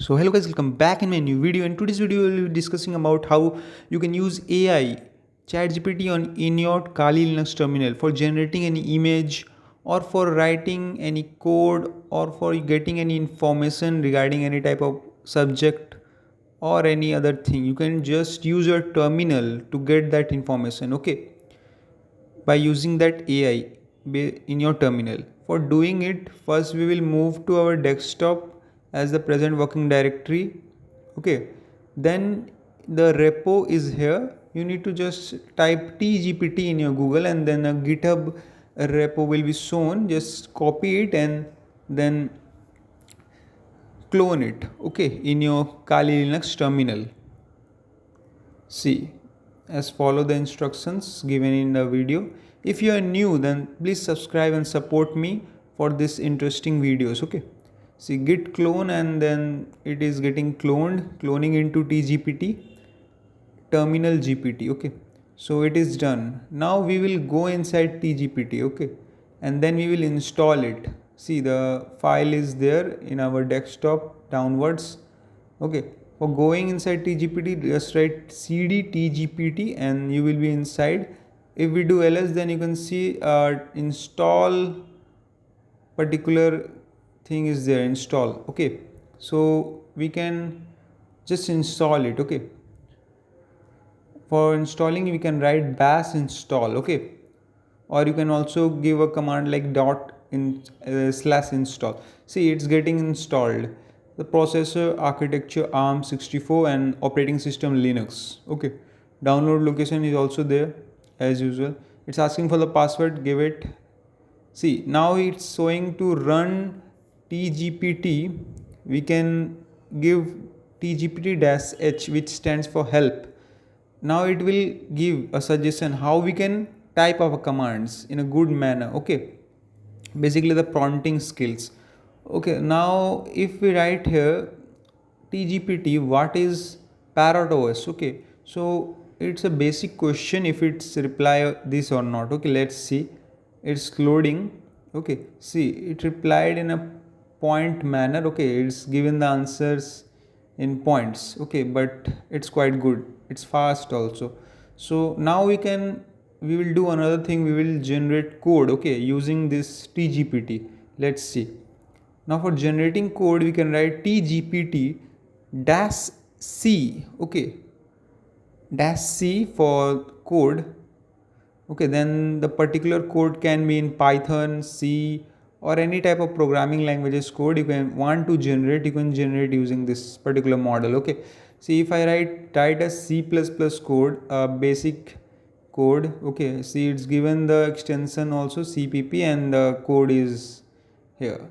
So hello guys, welcome back in my new video. In today's video we'll be discussing about how you can use AI ChatGPT in your Kali Linux terminal for generating any image or for writing any code or for getting any information regarding any type of subject or any other thing. You can just use your terminal to get that information, okay, by using that AI in your terminal. For doing it, first we will move to our desktop as the present working directory. Okay, then the repo is here. You need to just type tgpt in your Google and then a GitHub repo will be shown. Just copy it and then clone it, okay, in your Kali Linux terminal. See, as follow the instructions given in the video. If you are new, then please subscribe and support me for this interesting videos, okay. See, git clone and then it is getting cloning into tgpt terminal gpt, okay. So it is done. Now we will go inside tgpt, okay, and then we will install it. See, the file is there in our desktop downwards, okay. For going inside tgpt, just write cd tgpt and you will be inside. If we do ls, then you can see install particular thing is there, install, okay. So we can just install it, okay. For installing we can write bash install, okay, or you can also give a command like dot in slash install. See, it's getting installed. The processor architecture ARM64 and operating system Linux, okay. Download location is also there as usual. It's asking for the password, give it. See, now it's showing to run tgpt. We can give tgpt-h, which stands for help. Now it will give a suggestion how we can type our commands in a good manner, okay. Basically the prompting skills, okay. Now if we write here tgpt what is parrot os, okay, so it's a basic question if it's reply this or not, okay. Let's see, it's loading, okay. See, it replied in a point manner, okay. It's given the answers in points, okay, but it's quite good, it's fast also. So now we will do another thing. We will generate code, okay, using this tgpt. Let's see. Now for generating code we can write tgpt dash c, okay, dash c for code, okay. Then the particular code can be in Python, C, or any type of programming languages code you can want to generate. You can generate using this particular model, okay. See, if I write a C++ code, basic code, okay. See, it's given the extension also cpp and the code is here,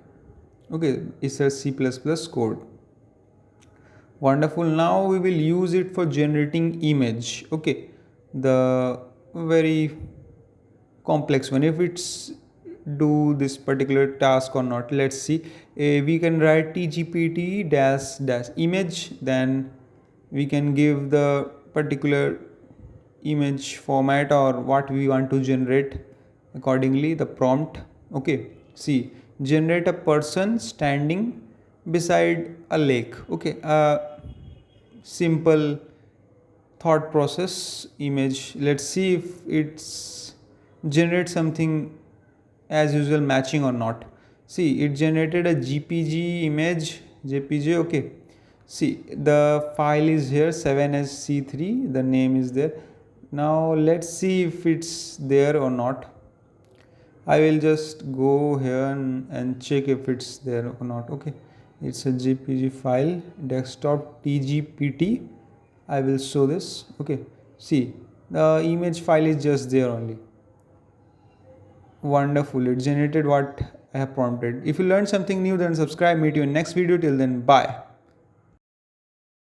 okay. It's a C++ code. Wonderful. Now we will use it for generating image, okay, the very complex one, if it's do this particular task or not. Let's see. We can write tgpt dash image, then we can give the particular image format or what we want to generate, accordingly the prompt, okay. See, generate a person standing beside a lake, okay. Simple thought process image. Let's see if it's generate something as usual matching or not. See, it generated a gpg image, jpg, okay. See, the file is here 7sc3, the name is there. Now let's see if it's there or not. I will just go here and check if it's there or not, okay. It's a jpg file, desktop tgpt. I will show this, okay. See, the image file is just there only. Wonderful, it generated what I have prompted. If you learned something new, then subscribe. Meet you in next video. Till then, bye.